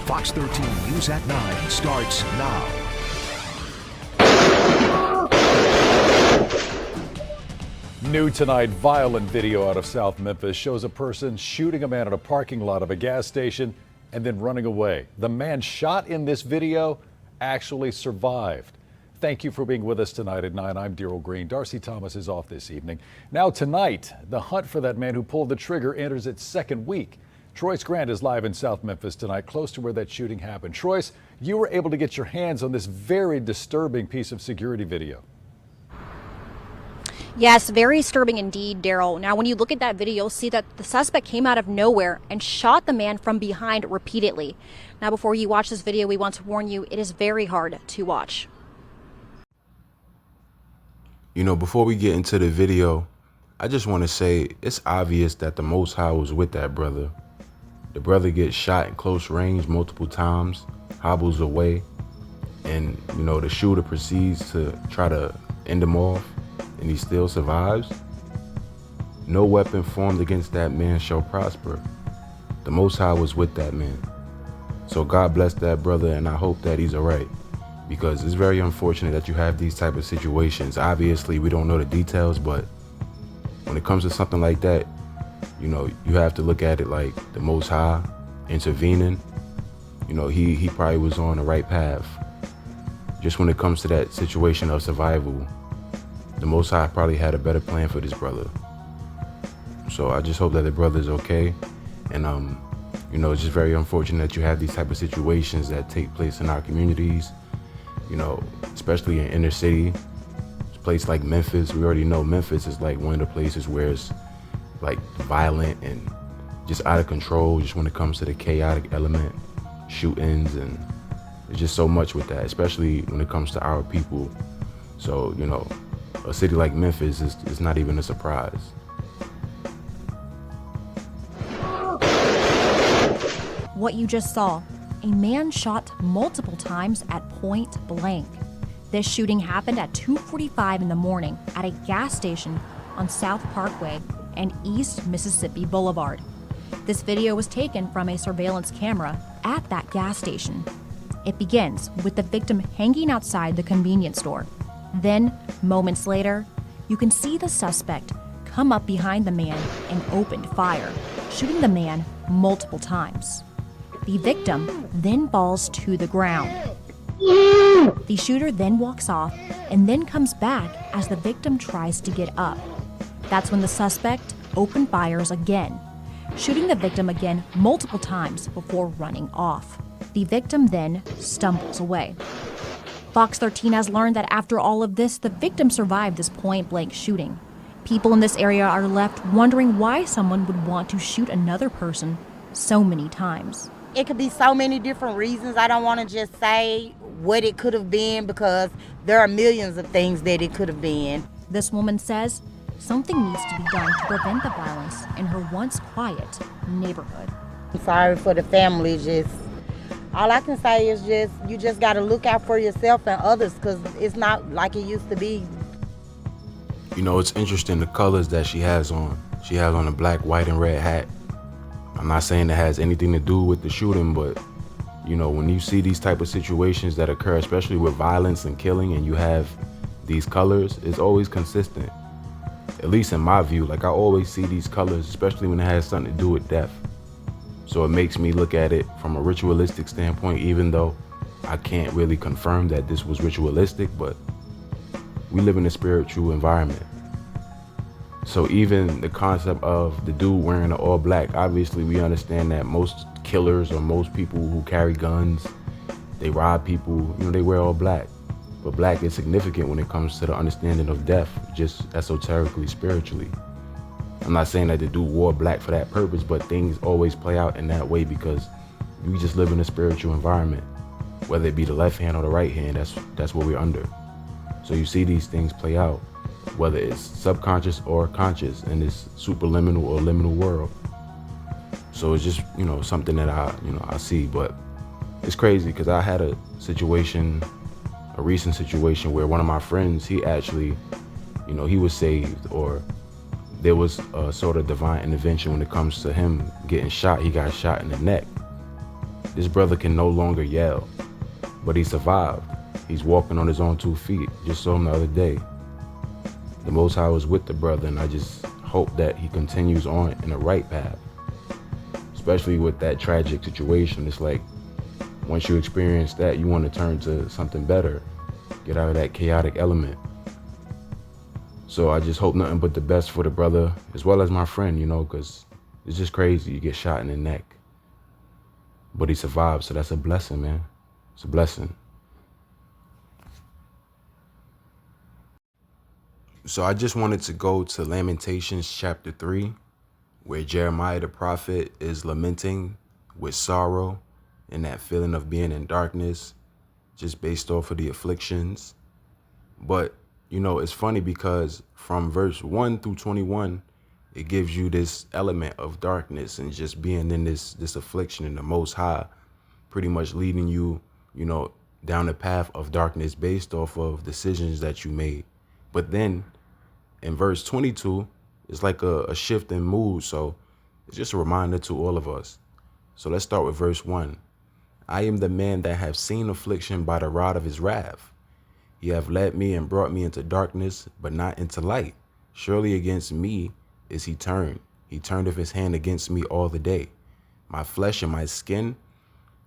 Fox 13 News at 9 starts now. New tonight, violent video out of South Memphis shows a person shooting a man at a parking lot of a gas station and then running away. The man shot in this video actually survived. Thank you for being with us tonight at 9. I'm Daryl Green. Darcy Thomas is off this evening. Now tonight, the hunt for that man who pulled the trigger enters its second week. Troyce Grant is live in South Memphis tonight, close to where that shooting happened. Troyce, you were able to get your hands on this very disturbing piece of security video. Yes, very disturbing indeed, Daryl. Now, when you look at that video, you'll see that the suspect came out of nowhere and shot the man from behind repeatedly. Now, before you watch this video, we want to warn you, it is very hard to watch. You know, before we get into the video, I just want to say it's obvious that the Most High was with that brother. The brother gets shot in close range multiple times, hobbles away, and, you know, the shooter proceeds to try to end him off, and he still survives. No weapon formed against that man shall prosper. The Most High was with that man. So God bless that brother, and I hope that he's all right, because it's very unfortunate that you have these type of situations. Obviously, we don't know the details, but when it comes to something like that, you know, you have to look at it like the Most High intervening. You know, he probably was on the right path. Just when it comes to that situation of survival, the Most High probably had a better plan for this brother. So I just hope that the brother's okay. And, you know, it's just very unfortunate that you have these type of situations that take place in our communities, you know, especially in inner city. A place like Memphis, we already know Memphis is like one of the places where it's like violent and just out of control, just when it comes to the chaotic element, shootings, and there's just so much with that, especially when it comes to our people. So, you know, a city like Memphis is not even a surprise. What you just saw, a man shot multiple times at point blank. This shooting happened at 2:45 in the morning at a gas station on South Parkway and East Mississippi Boulevard. This video was taken from a surveillance camera at that gas station. It begins with the victim hanging outside the convenience store. Then, moments later, you can see the suspect come up behind the man and opened fire, shooting the man multiple times. The victim then falls to the ground. The shooter then walks off and then comes back as the victim tries to get up. That's when the suspect opened fires again, shooting the victim again multiple times before running off. The victim then stumbles away. Fox 13 has learned that after all of this, the victim survived this point-blank shooting. People in this area are left wondering why someone would want to shoot another person so many times. It could be so many different reasons. I don't want to just say what it could have been, because there are millions of things that it could have been. This woman says something needs to be done to prevent the violence in her once quiet neighborhood. I'm sorry for the family. Just all I can say is you just got to look out for yourself and others, because it's not like it used to be. You know, it's interesting the colors that she has on. She has on a black, white, and red hat. I'm not saying it has anything to do with the shooting, but, you know, when you see these type of situations that occur, especially with violence and killing, and you have these colors, it's always consistent. At least in my view, like I always see these colors, especially when it has something to do with death. So it makes me look at it from a ritualistic standpoint, even though I can't really confirm that this was ritualistic, but we live in a spiritual environment. So even the concept of the dude wearing an all black, obviously we understand that most killers or most people who carry guns, they rob people, you know, they wear all black. But black is significant when it comes to the understanding of death, just esoterically, spiritually. I'm not saying that the dude wore black for that purpose, but things always play out in that way because we just live in a spiritual environment. Whether it be the left hand or the right hand, that's what we're under. So you see these things play out, whether it's subconscious or conscious in this superliminal or liminal world. So it's just, you know, something that I see, but it's crazy because I had a recent situation where one of my friends, he actually, you know, he was saved, or there was a sort of divine intervention when it comes to him getting shot. He got shot in the neck. This brother can no longer yell, but he survived. He's walking on his own 2 feet. Just saw him the other day. The Most High was with the brother, and I just hope that he continues on in the right path. Especially with that tragic situation. It's like, once you experience that, you want to turn to something better. Get out of that chaotic element. So I just hope nothing but the best for the brother, as well as my friend, because it's just crazy. You get shot in the neck. But he survived, so that's a blessing, man. It's a blessing. So I just wanted to go to Lamentations chapter 3, where Jeremiah the prophet is lamenting with sorrow and that feeling of being in darkness, just based off of the afflictions. But, it's funny because from verse 1 through 21, it gives you this element of darkness and just being in this affliction in the Most High, pretty much leading you, down the path of darkness based off of decisions that you made. But then in verse 22, it's like a shift in mood. So it's just a reminder to all of us. So let's start with verse 1. I am the man that have seen affliction by the rod of his wrath. He have led me and brought me into darkness, but not into light. Surely against me is he turned. He turned of his hand against me all the day. My flesh and my skin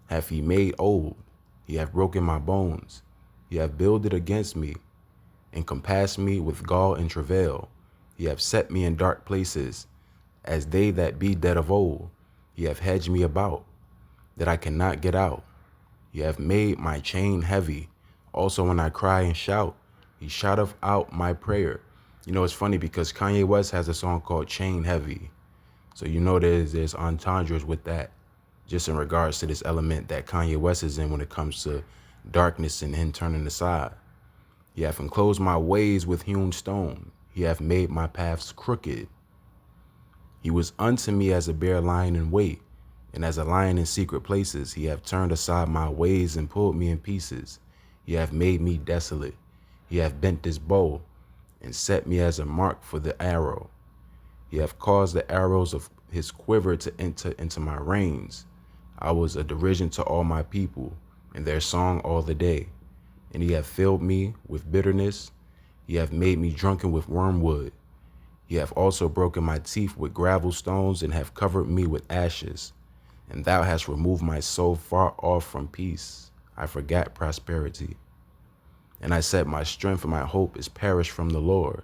hath he made old. He hath broken my bones. He hath builded against me, and compassed me with gall and travail. He hath set me in dark places, as they that be dead of old. He hath hedged me about, that I cannot get out. He hath made my chain heavy. Also when I cry and shout, he shouteth out my prayer. It's funny because Kanye West has a song called Chain Heavy. So there's entendres with that, just in regards to this element that Kanye West is in when it comes to darkness and him turning aside. He hath enclosed my ways with hewn stone. He hath made my paths crooked. He was unto me as a bear lying in wait, and as a lion in secret places. He hath turned aside my ways and pulled me in pieces. He hath made me desolate. He hath bent his bow and set me as a mark for the arrow. He hath caused the arrows of his quiver to enter into my reins. I was a derision to all my people, and their song all the day. And he hath filled me with bitterness. He hath made me drunken with wormwood. He hath also broken my teeth with gravel stones, and hath covered me with ashes. And thou hast removed my soul far off from peace. I forgot prosperity. And I said, my strength and my hope is perished from the Lord.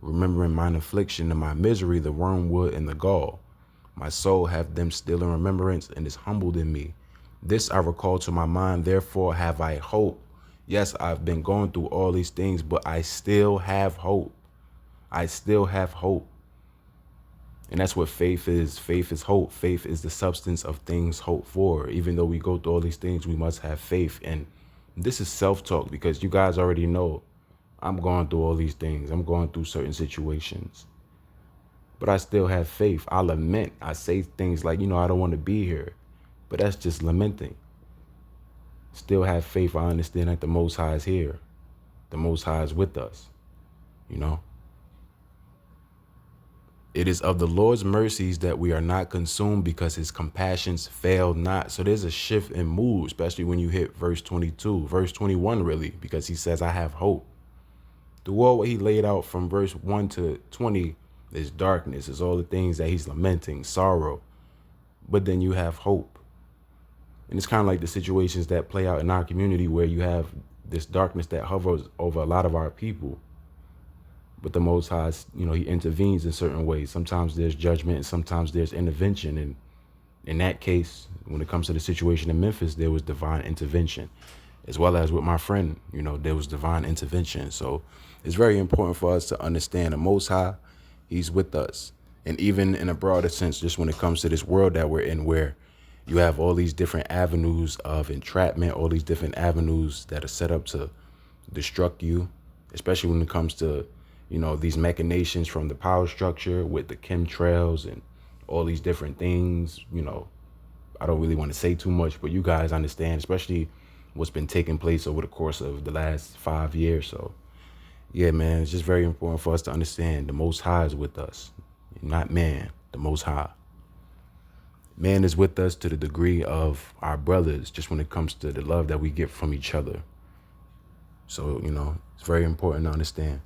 Remembering mine affliction and my misery, the wormwood and the gall. My soul hath them still in remembrance, and is humbled in me. This I recall to my mind, therefore have I hope. Yes, I've been going through all these things, but I still have hope. I still have hope. And that's what faith is. Faith is hope. Faith is the substance of things hoped for. Even though we go through all these things, we must have faith. And this is self-talk, because you guys already know I'm going through all these things. I'm going through certain situations. But I still have faith. I lament. I say things like, I don't want to be here. But that's just lamenting. Still have faith. I understand that the Most High is here. The Most High is with us. It is of the Lord's mercies that we are not consumed, because his compassions fail not. So there's a shift in mood, especially when you hit verse 22, verse 21, really, because he says, I have hope. Through all what he laid out from verse 1 to 20 is darkness, is all the things that he's lamenting, sorrow. But then you have hope. And it's kind of like the situations that play out in our community, where you have this darkness that hovers over a lot of our people. But the Most High, he intervenes in certain ways. Sometimes there's judgment, and sometimes there's intervention. And in that case, when it comes to the situation in Memphis, there was divine intervention. As well as with my friend, there was divine intervention. So it's very important for us to understand the Most High, he's with us. And even in a broader sense, just when it comes to this world that we're in, where you have all these different avenues of entrapment, all these different avenues that are set up to destruct you, especially when it comes to these machinations from the power structure with the chemtrails and all these different things. I don't really want to say too much, but you guys understand, especially what's been taking place over the course of the last 5 years. So yeah, man, it's just very important for us to understand the Most High is with us, not man, the Most High. Man is with us to the degree of our brothers, just when it comes to the love that we get from each other. So, it's very important to understand.